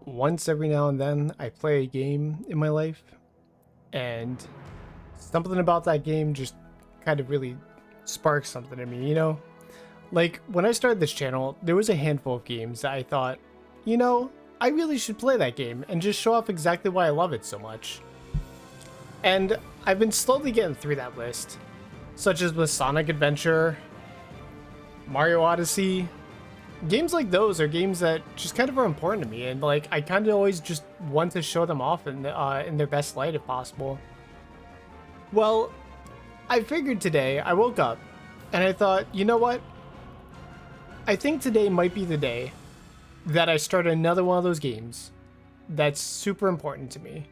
Once every now and then I play a game in my life, and something about that game just kind of really sparks something in me, Like, when I started this channel, there was a handful of games that I thought, I really should play that game and just show off exactly why I love it so much. And I've been slowly getting through that list, such as with Sonic Adventure, Mario Odyssey. Games like those are games that just kind of are important to me, and like I kind of always just want to show them off in their best light if possible. Well, I figured today I woke up and I thought, you know what? I think today might be the day that I start another one of those games that's super important to me.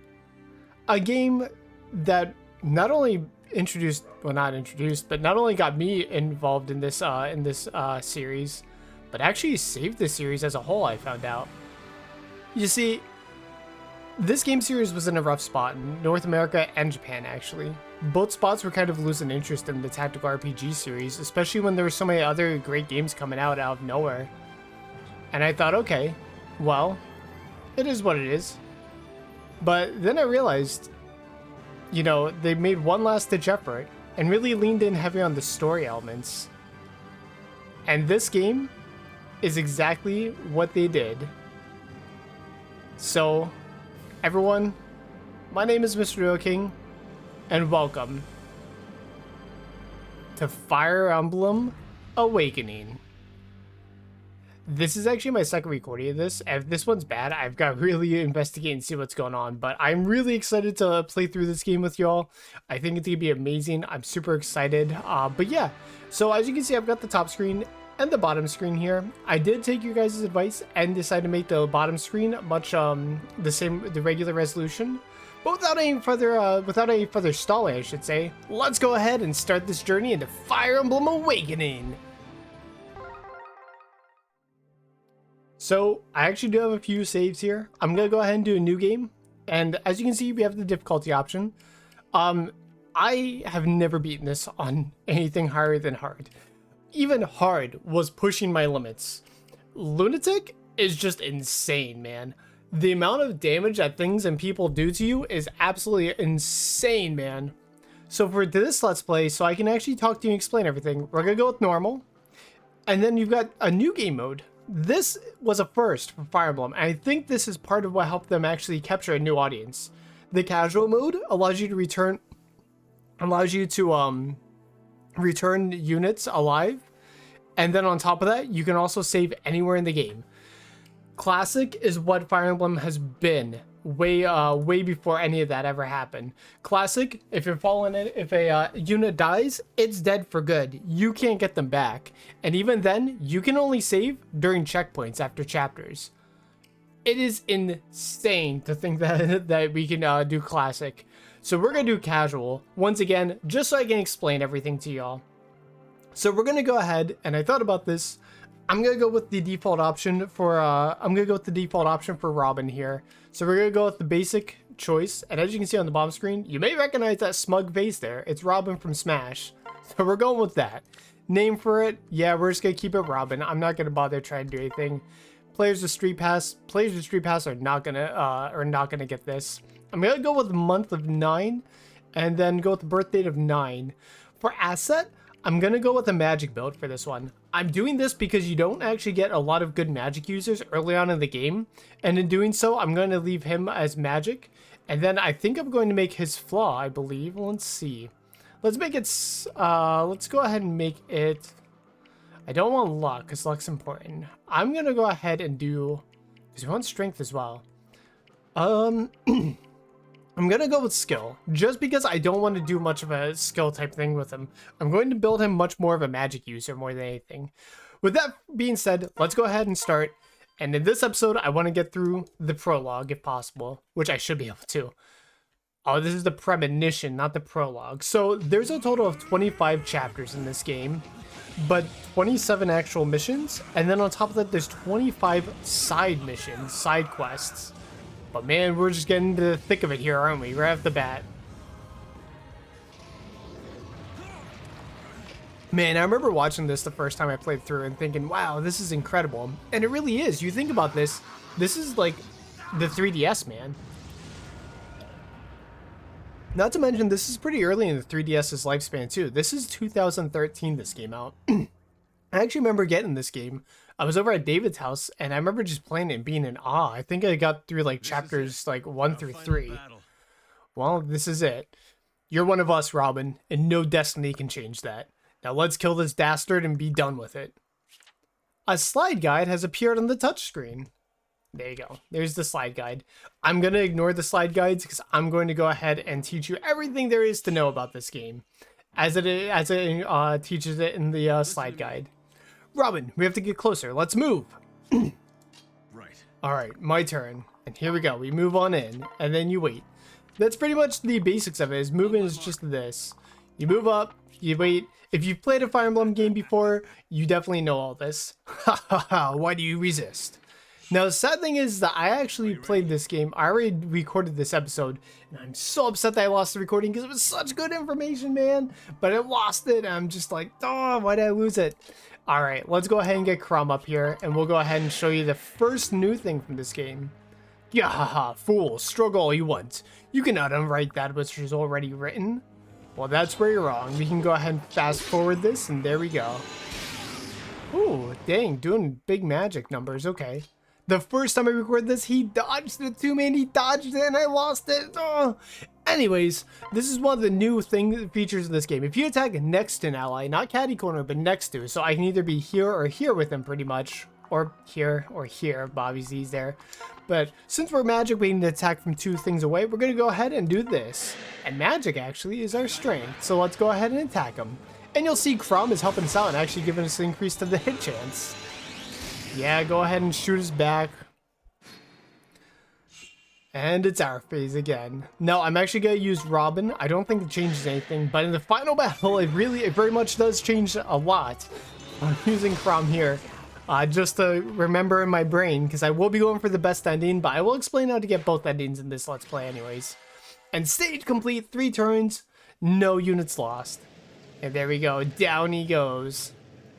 A game that not only not only got me involved in this series, but actually saved the series as a whole, I found out. You see, this game series was in a rough spot in North America and Japan, actually. Both spots were kind of losing interest in the tactical RPG series, especially when there were so many other great games coming out of nowhere. And I thought, okay, well, it is what it is. But then I realized, they made one last ditch effort and really leaned in heavy on the story elements. And this game is exactly what they did. So, everyone, my name is Mr. Real King, and welcome to Fire Emblem Awakening. This is actually my second recording of this. If this one's bad, I've got to really investigate and see what's going on, but I'm really excited to play through this game with y'all. I think it's gonna be amazing. I'm super excited. But yeah, so as you can see, I've got the top screen and the bottom screen here. I did take your guys' advice and decide to make the bottom screen much the regular resolution. But without any further stalling, I should say, let's go ahead and start this journey into Fire Emblem Awakening. So I actually do have a few saves here. I'm gonna go ahead and do a new game, and as you can see, we have the difficulty option. I have never beaten this on anything higher than hard. Even hard was pushing my limits. Lunatic is just insane, man. The amount of damage that things and people do to you is absolutely insane, man. So for this Let's Play, so I can actually talk to you and explain everything, we're gonna go with normal. And then you've got a new game mode. This was a first for Fire Emblem, and I think this is part of what helped them actually capture a new audience. The casual mode allows you to return units alive, and then on top of that, you can also save anywhere in the game. Classic is what Fire Emblem has been way before any of that ever happened. Classic, if a unit dies, it's dead for good. You can't get them back, and even then, you can only save during checkpoints after chapters. It is insane to think that we can do classic. So we're gonna do casual once again, just so I can explain everything to y'all. So we're gonna go ahead, and I thought about this. I'm gonna go with the default option for Robin here. So we're gonna go with the basic choice, and as you can see on the bottom screen, you may recognize that smug face there. It's Robin from Smash. So we're going with that. Name for it, yeah, we're just gonna keep it Robin. I'm not gonna bother trying to do anything. Players with Street Pass are not gonna get this. I'm gonna go with the month of 9, and then go with the birth date of 9. For asset, I'm gonna go with a magic build for this one. I'm doing this because you don't actually get a lot of good magic users early on in the game, and in doing so, I'm going to leave him as magic, and then I think I'm going to make his flaw, I believe. Let's see. Let's make it, let's go ahead and make it, I don't want luck, because luck's important. I'm going to go ahead and do, because we want strength as well. I'm going to go with skill, just because I don't want to do much of a skill type thing with him. I'm going to build him much more of a magic user more than anything. With that being said, let's go ahead and start. And in this episode, I want to get through the prologue if possible, which I should be able to. Oh, this is the premonition, not the prologue. So there's a total of 25 chapters in this game, but 27 actual missions. And then on top of that, there's 25 side missions, side quests. But man, we're just getting into the thick of it here, aren't we? Right off the bat. Man, I remember watching this the first time I played through and thinking, wow, this is incredible. And it really is. You think about this, this is like the 3DS, man. Not to mention, this is pretty early in the 3DS's lifespan, too. This is 2013 this came out. I actually remember getting this game. I was over at David's house, and I remember just playing it and being in awe. I think I got through, like, chapters, like, 1 through 3. Well, this is it. You're one of us, Robin, and no destiny can change that. Now let's kill this dastard and be done with it. A slide guide has appeared on the touchscreen. There you go. There's the slide guide. I'm going to ignore the slide guides because I'm going to go ahead and teach you everything there is to know about this game, as it teaches it in the slide guide. Robin, we have to get closer. Let's move. Right. All right, my turn. And here we go. We move on in, and then you wait. That's pretty much the basics of it. Is moving is just this. You move up, you wait. If you've played a Fire Emblem game before, you definitely know all this. Ha ha ha, why do you resist? Now, the sad thing is that I actually played this game. I already recorded this episode, and I'm so upset that I lost the recording because it was such good information, man. But I lost it, and I'm just like, oh, why did I lose it? All right, let's go ahead and get Crom up here, and we'll go ahead and show you the first new thing from this game. Yahaha, fool, struggle all you want. You cannot unwrite that which is already written. Well, that's where you're wrong. We can go ahead and fast forward this, and there we go. Ooh, dang, doing big magic numbers, okay. The first time I recorded this, he dodged it too, man. He dodged it, and I lost it. Oh. Anyways, this is one of the new features of this game. If you attack next to an ally, not catty corner, but next to, so I can either be here or here with him, pretty much. Or here, Bobby Z's there. But since we're magic waiting to attack from 2 things away, we're going to go ahead and do this. And magic, actually, is our strength. So let's go ahead and attack him. And you'll see Crom is helping us out and actually giving us an increase to the hit chance. Yeah, go ahead and shoot us back. And it's our phase again. No, I'm actually going to use Robin. I don't think it changes anything. But in the final battle, it very much does change a lot. I'm using Crom here. Just to remember in my brain, because I will be going for the best ending, but I will explain how to get both endings in this Let's Play anyways. And stage complete, 3 turns, no units lost. And there we go, down he goes.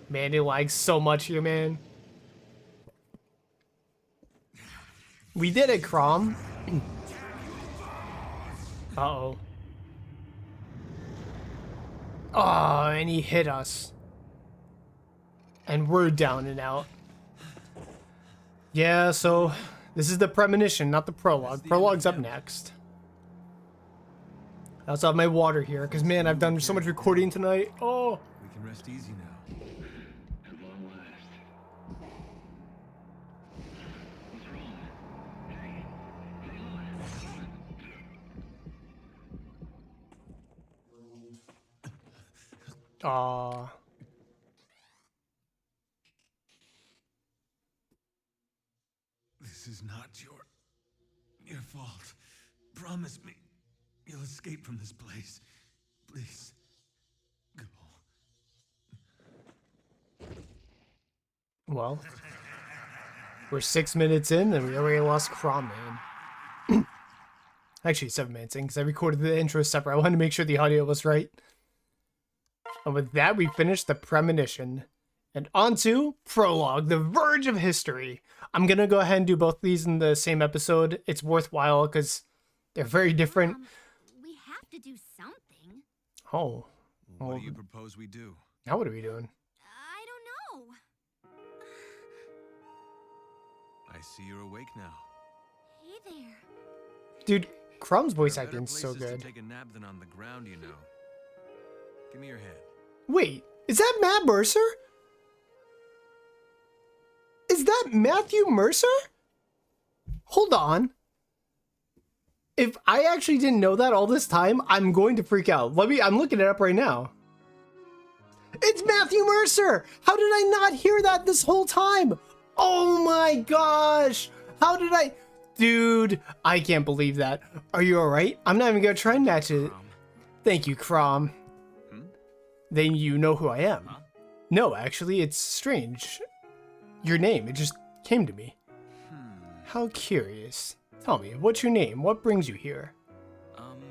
Man, it lags so much here, man. We did it, Crom. Uh-oh. Oh, and he hit us. And we're down and out. Yeah, so this is the premonition, not the prologue. Prologue's up next. I also have my water here, because man, I've done so much recording tonight. Oh. We can rest easy now. At long last. What's wrong? Hey, hang on. Aw. This is not your fault. Promise me you'll escape from this place. Please. Go. Well, we're 6 minutes in and we already lost Crom, man. Actually, 7 minutes in because I recorded the intro separate. I wanted to make sure the audio was right. And with that, we finished the premonition. And on to Prologue, the verge of history. I'm going to go ahead and do both these in the same episode. It's worthwhile because they're very different. We have to do something. Oh. What do you propose we do? Now what are we doing? I don't know. I see you're awake now. Hey there. Dude, Crom's voice There are better acting's so places good. to take a nap than on the ground, you know. Give me your hand. Wait, is that Matt Mercer? Is that Matthew Mercer? Hold on. If I actually didn't know that all this time, I'm going to freak out. I'm looking it up right now. It's Matthew Mercer! How did I not hear that this whole time? Oh my gosh! How did I... Dude, I can't believe that. Are you alright? I'm not even gonna try and match it. Thank you, Crom. Then you know who I am. No, actually, it's strange. Your name, it just came to me. How curious. Tell me, what's your name? What brings you here?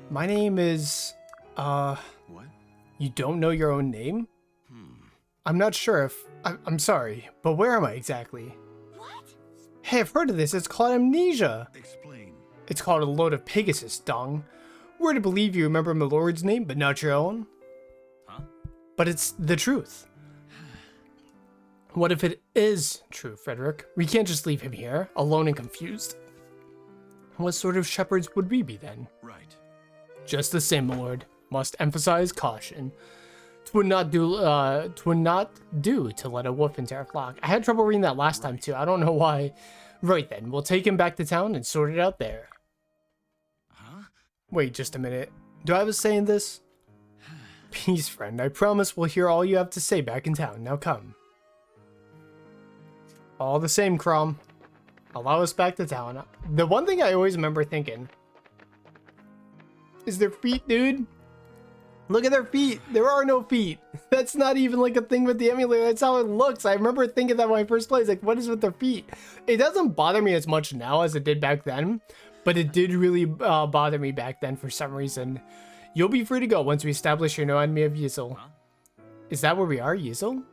My name is... What? You don't know your own name? I'm not sure if... I'm sorry, but where am I exactly? What? Hey, I've heard of this. It's called amnesia. Explain. It's called a load of Pegasus dung. We're to believe you remember my lord's name, but not your own. Huh? But it's the truth. What if it is true, Frederick? We can't just leave him here, alone and confused. What sort of shepherds would we be then? Right. Just the same, my lord. Must emphasize caution. 'Twould not do to let a wolf into our flock. I had trouble reading that last time too. I don't know why. Right then, we'll take him back to town and sort it out there. Huh? Wait just a minute. Do I was saying this? Peace, friend. I promise we'll hear all you have to say back in town. Now come. All the same, Crom. Allow us back to town. The one thing I always remember thinking is their feet, dude. Look at their feet. There are no feet. That's not even like a thing with the emulator. That's how it looks. I remember thinking that when I first played. Like, what is with their feet? It doesn't bother me as much now as it did back then, but it did really bother me back then for some reason. You'll be free to go once we establish you're no enemy of Yizel. Huh? Is that where we are, Yizel?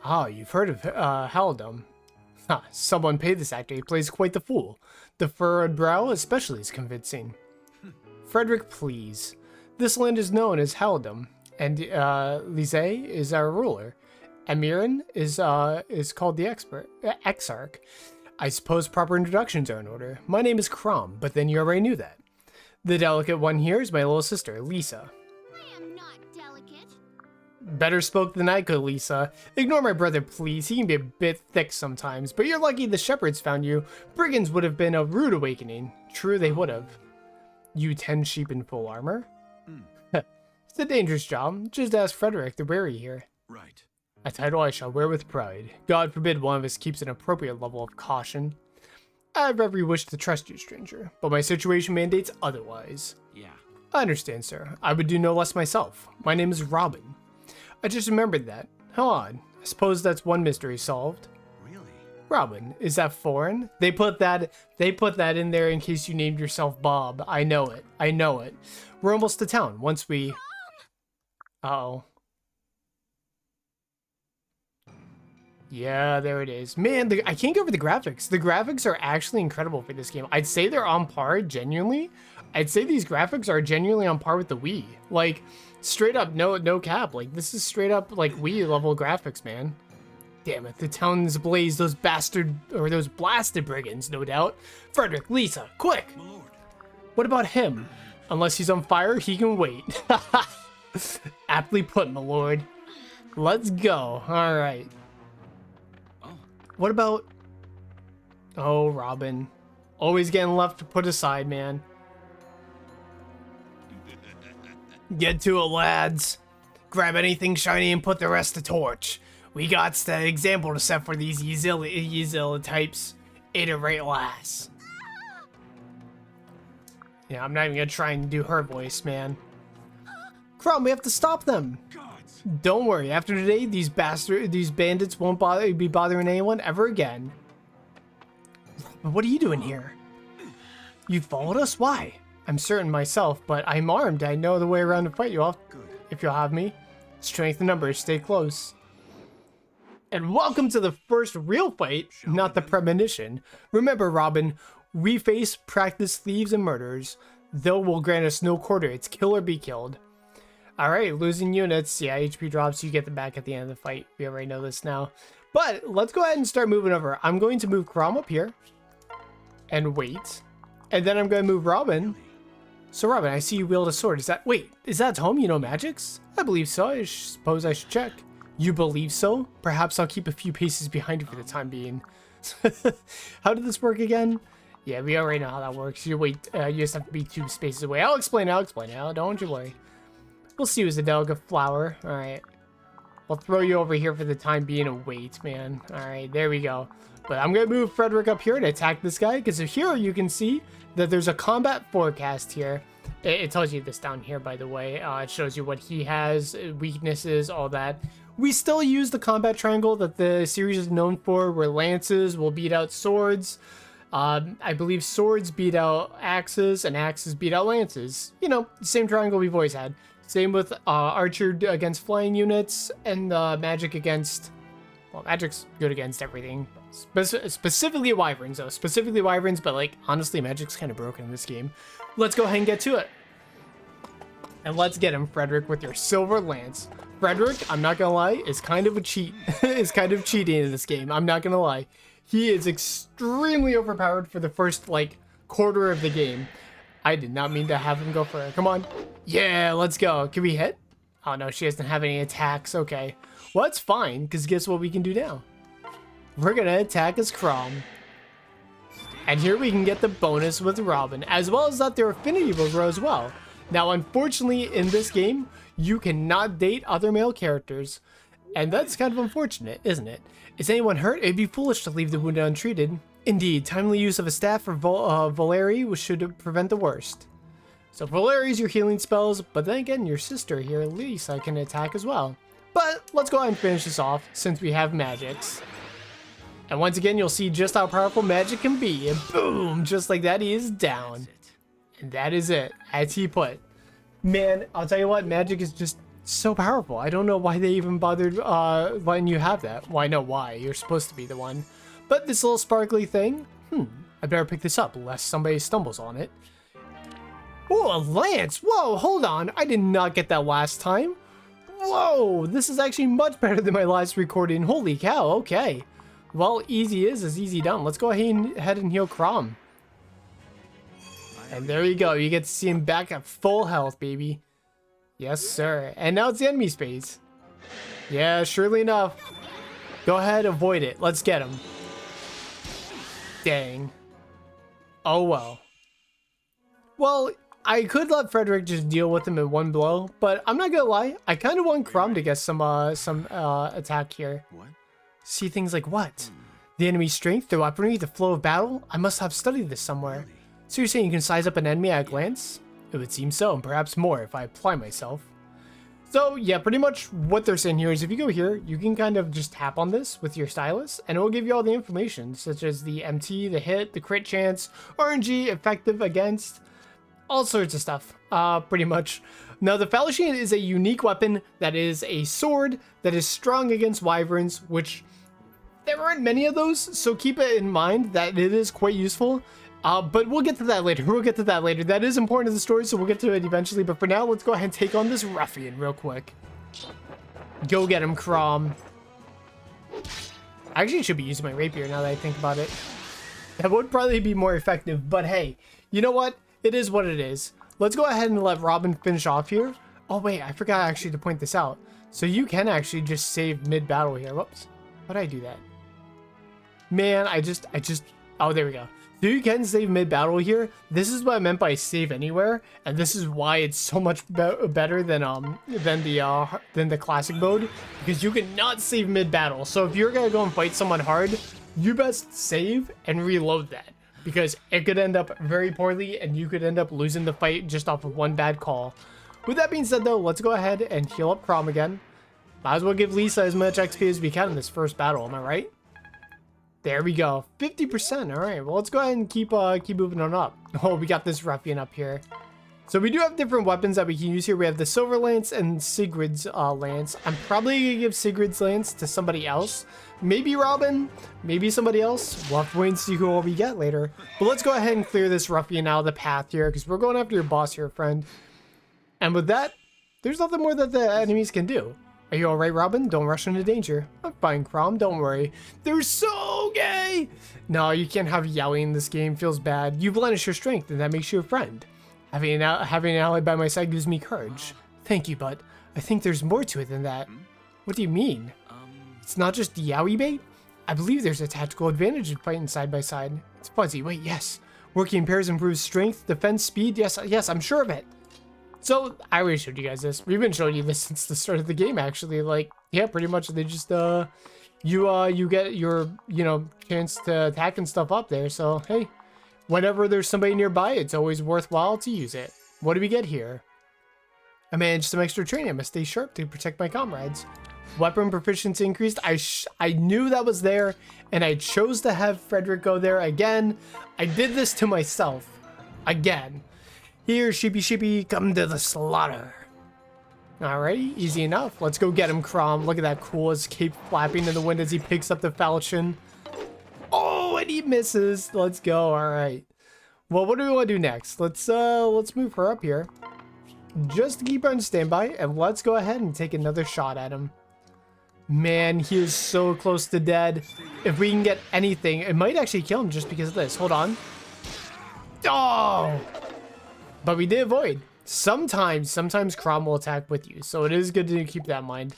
Ah, you've heard of Halidom. Huh, someone paid this actor. He plays quite the fool. The furrowed brow especially is convincing. Frederick, please. This land is known as Halidom, and Lizay is our ruler. Amirin is called the Exarch. I suppose proper introductions are in order. My name is Crom, but then you already knew that. The delicate one here is my little sister, Lisa. I am not delicate. Better spoke than I could, Lisa. Ignore my brother, please. He can be a bit thick sometimes, but you're lucky the shepherds found you. Brigands would have been a rude awakening. True, they would have. You 10 sheep in full armor? It's a dangerous job. Just ask Frederick the wary here. Right. A title I shall wear with pride. God forbid one of us keeps an appropriate level of caution. I have every wish to trust you, stranger, but my situation mandates otherwise. Yeah. I understand, sir. I would do no less myself. My name is Robin. I just remembered that. How odd. I suppose that's one mystery solved. Really? Robin, is that foreign? They put that in there in case you named yourself Bob. I know it. I know it. We're almost to town. Once we... Uh-oh. Yeah, there it is. Man, I can't get over the graphics. The graphics are actually incredible for this game. I'd say they're on par, genuinely. I'd say these graphics are genuinely on par with the Wii. Like, straight up, no cap. Like, this is straight up, like, Wii level graphics, man. Damn it, the town's ablaze. Those blasted brigands, no doubt. Frederick, Lisa, quick! My lord. What about him? Unless he's on fire, he can wait. Aptly put, my lord. Let's go. All right. Oh. What about... Oh, Robin. Always getting left put aside, man. Get to it, lads. Grab anything shiny and put the rest to torch. We got the example to set for these Yzilla types. Iterate last. Yeah, I'm not even gonna try and do her voice, man. Crom, we have to stop them. Gods. Don't worry. After today, these bandits won't be bothering anyone ever again. What are you doing here? You followed us? Why? I'm certain myself, but I'm armed. I know the way around to fight you off. Good. If you'll have me. Strength in numbers. Stay close. And welcome to the first real fight, not the premonition. Remember, Robin, we face practiced thieves and murderers. Though will grant us no quarter. It's kill or be killed. Alright, losing units. Yeah, HP drops. You get them back at the end of the fight. We already know this now. But let's go ahead and start moving over. I'm going to move Crom up here. And wait. And then I'm going to move Robin. So Robin, I see you wield a sword. Is that home? You know magics? I believe so. I suppose I should check. You believe so? Perhaps I'll keep a few paces behind you for the time being. How did this work again? Yeah, we already know how that works. You just have to be 2 spaces away. I'll explain it. Don't you worry. We'll see who's the delicate flower. Alright. I'll throw you over here for the time being and wait, man. Alright, there we go. But I'm going to move Frederick up here to attack this guy, because here you can see that there's a combat forecast here. It tells you this down here, by the way. It shows you what he has, weaknesses, all that. We still use the combat triangle that the series is known for, where lances will beat out swords. I believe swords beat out axes, and axes beat out lances. You know, the same triangle we've always had. Same with archer against flying units, and magic against Well, magic's good against everything. Specifically wyverns, though. Specifically wyverns, but, like, honestly, magic's kind of broken in this game. Let's go ahead and get to it. And let's get him, Frederick, with your silver lance. Frederick, I'm not gonna lie, is kind of a cheat. Is kind of cheating in this game. I'm not gonna lie. He is extremely overpowered for the first, like, quarter of the game. I did not mean to have him go for it. Come on. Yeah, let's go. Can we hit? Oh, no, she doesn't have any attacks. Okay. Well, that's fine, because guess what we can do now? We're going to attack as Crom. And here we can get the bonus with Robin, as well as that their affinity will grow as well. Now, unfortunately, in this game, you cannot date other male characters. And that's kind of unfortunate, isn't it? Is anyone hurt? It'd be foolish to leave the wounded untreated. Indeed, timely use of a staff for Valeri should prevent the worst. So Valeri's your healing spells, but then again, your sister here, Lisa, can attack as well. But let's go ahead and finish this off, since we have magics. And once again, you'll see just how powerful magic can be. And boom, just like that, he is down. And that is it, as he put. Man, I'll tell you what, magic is just so powerful. I don't know why they even bothered letting you have that. Well, I know why. You're supposed to be the one. But this little sparkly thing, I better pick this up lest somebody stumbles on it. Oh, a lance! Whoa, hold on. I did not get that last time. Whoa, this is actually much better than my last recording. Holy cow, okay. Well, easy is easy done. Let's go ahead and heal Crom. And there you go. You get to see him back at full health, baby. Yes, sir. And now it's the enemy space. Yeah, surely enough. Go ahead, avoid it. Let's get him. Dang. Oh, well. Well, I could let Frederick just deal with him in one blow, but I'm not gonna lie. I kind of want Crom to get some attack here. What? See things like what? The enemy's strength, their weaponry, the flow of battle? I must have studied this somewhere. So you're saying you can size up an enemy at a glance? It would seem so, and perhaps more if I apply myself. So yeah, pretty much what they're saying here is if you go here, you can kind of just tap on this with your stylus, and it will give you all the information, such as the MT, the hit, the crit chance, RNG, effective against, all sorts of stuff, pretty much. Now, the Falchion is a unique weapon that is a sword that is strong against wyverns, which there aren't many of those, so keep it in mind that it is quite useful. But we'll get to that later. We'll get to that later. That is important to the story, so we'll get to it eventually. But for now, let's go ahead and take on this ruffian real quick. Go get him, Crom. I actually should be using my rapier now that I think about it. That would probably be more effective, but hey, you know what? It is what it is. Let's go ahead and let Robin finish off here. Oh wait, I forgot actually to point this out. So you can actually just save mid-battle here. Whoops. Why did I do that? Man, oh, there we go. So you can save mid-battle here. This is what I meant by save anywhere, and this is why it's so much better than the classic mode, because you cannot save mid-battle. So if you're gonna go and fight someone hard, you best save and reload that, because it could end up very poorly, and you could end up losing the fight just off of one bad call. With that being said, though, let's go ahead and heal up Crom again. Might as well give Lisa as much XP as we can in this first battle. Am I right? There we go, 50%. All right, well, let's go ahead and keep moving on up. Oh, we got this ruffian up here. So we do have different weapons that we can use here. We have the Silver Lance and Sigrid's Lance. I'm probably gonna give Sigrid's Lance to somebody else. Maybe Robin, maybe somebody else. We'll have to wait and see who we get later. But let's go ahead and clear this ruffian out of the path here, because we're going after your boss here, friend. And with that, there's nothing more that the enemies can do. Are you alright, Robin? Don't rush into danger. I'm fine, Crom. Don't worry. They're so gay! No, you can't have yelling in this game. Feels bad. You blemish your strength, and that makes you a friend. Having an ally by my side gives me courage. Thank you, but I think there's more to it than that. What do you mean? It's not just yaoi bait? I believe there's a tactical advantage in fighting side by side. It's fuzzy. Wait, yes. Working in pairs improves strength, defense, speed. Yes, I'm sure of it. So, I already showed you guys this. We've been showing you this since the start of the game, actually. Like, yeah, pretty much they just, you get your, chance to attack and stuff up there. So, hey, whenever there's somebody nearby, it's always worthwhile to use it. What do we get here? I managed some extra training. I must stay sharp to protect my comrades. Weapon proficiency increased. I knew that was there, and I chose to have Frederick go there again. I did this to myself. Again. Here, sheepy, come to the slaughter. Alrighty, easy enough. Let's go get him, Crom. Look at that cool, his cape flapping in the wind as he picks up the falchion. Oh, and he misses. Let's go. Alright. Well, what do we want to do next? Let's move her up here. Just to keep her on standby, and let's go ahead and take another shot at him. Man, he is so close to dead. If we can get anything, it might actually kill him just because of this. Hold on. Oh! But we did avoid. Sometimes Crom will attack with you, so it is good to keep that in mind.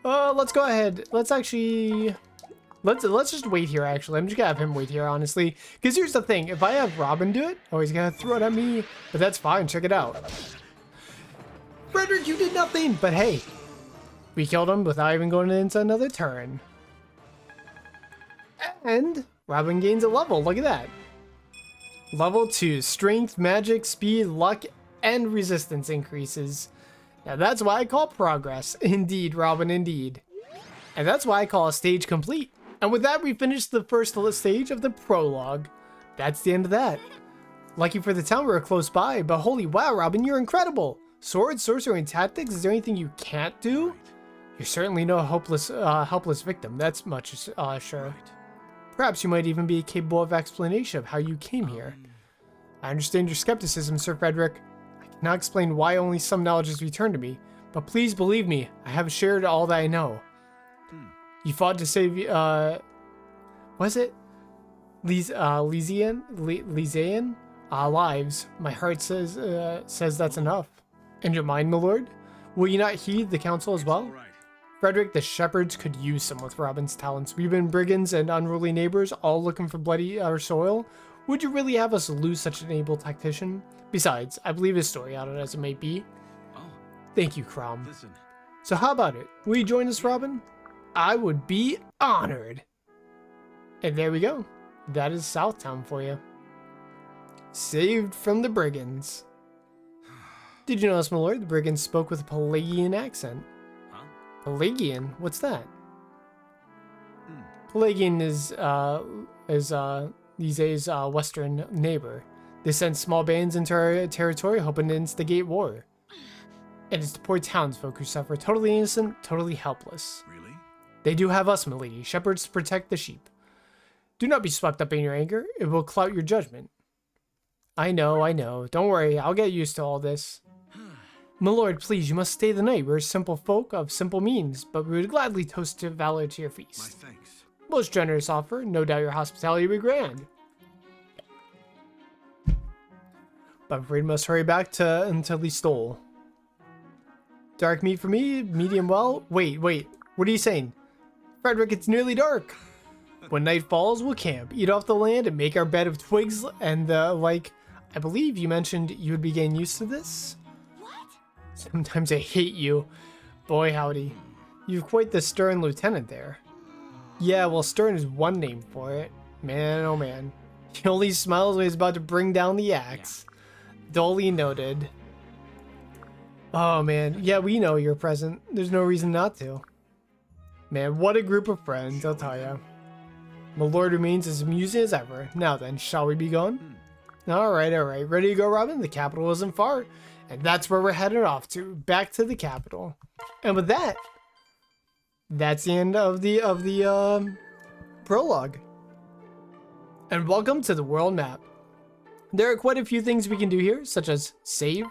Let's go ahead. Let's just wait here, actually. I'm just gonna have him wait here, honestly. Because here's the thing. If I have Robin do it, oh, he's gonna throw it at me. But that's fine. Check it out. Frederick, you did nothing. But hey, we killed him without even going into another turn. And Robin gains a level. Look at that. Level 2. Strength, magic, speed, luck, and resistance increases. Now that's why I call progress. Indeed, Robin, indeed. And that's why I call a stage complete. And with that, we finished the first stage of the prologue. That's the end of that. Lucky for the town, we were close by, but holy wow, Robin, you're incredible. Sword, sorcery, and tactics, is there anything you can't do? You're certainly no helpless victim, that's much sure. Perhaps you might even be capable of explanation of how you came here. I understand your skepticism, Sir Frederick. I cannot explain why only some knowledge is returned to me, but please believe me, I have shared all that I know. You fought to save, was it? Lysian lives. My heart says that's enough. And your mind, my lord? Will you not heed the counsel as well? Frederick, the shepherds could use some with Robin's talents. We've been brigands and unruly neighbors, all looking for bloody soil. Would you really have us lose such an able tactician? Besides, I believe his story, out as it may be. Thank you, Crom. So how about it? Will you join us, Robin? I would be honored. And there we go. That is Southtown for you. Saved from the brigands. Did you notice, my lord? The brigands spoke with a Pelagian accent. Huh? Pelagian? What's that? Pelagian is Lise's western neighbor. They sent small bands into our territory hoping to instigate war. And it's the poor townsfolk who suffer, totally innocent, totally helpless. Really? They do have us, milady, shepherds to protect the sheep. Do not be swept up in your anger. It will cloud your judgment. I know. Don't worry, I'll get used to all this. My lord, please, you must stay the night. We're simple folk of simple means, but we would gladly toast to valor to your My feast. thanks. Most generous offer. No doubt your hospitality will be grand. But I'm afraid we must hurry back until we stole. Dark meat for me, medium well. Wait, what are you saying? Frederick, it's nearly dark. When night falls, we'll camp, eat off the land, and make our bed of twigs and the like. I believe you mentioned you would be getting used to this? What? Sometimes I hate you. Boy, howdy. You've quite the stern lieutenant there. Yeah, well, stern is one name for it. Man, oh man. He only smiles when he's about to bring down the axe. Dully noted. Oh man, yeah, we know you're present. There's no reason not to. Man, what a group of friends, I'll tell ya. My lord remains as amusing as ever. Now then, shall we be going? Alright. Ready to go, Robin? The capital isn't far. And that's where we're headed off to. Back to the capital. And with that, that's the end of the prologue. And welcome to the world map. There are quite a few things we can do here, such as save.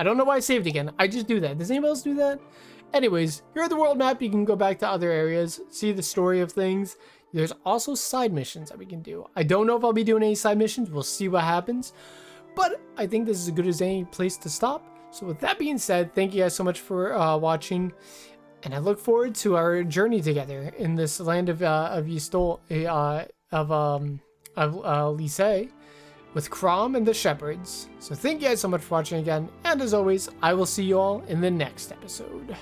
I don't know why I saved again. I just do that. Does anybody else do that? Anyways, here at the world map, you can go back to other areas, see the story of things. There's also side missions that we can do. I don't know if I'll be doing any side missions. We'll see what happens. But I think this is as good as any place to stop. So with that being said, thank you guys so much for watching. And I look forward to our journey together in this land of Lise with Crom and the Shepherds. So thank you guys so much for watching again. And as always, I will see you all in the next episode.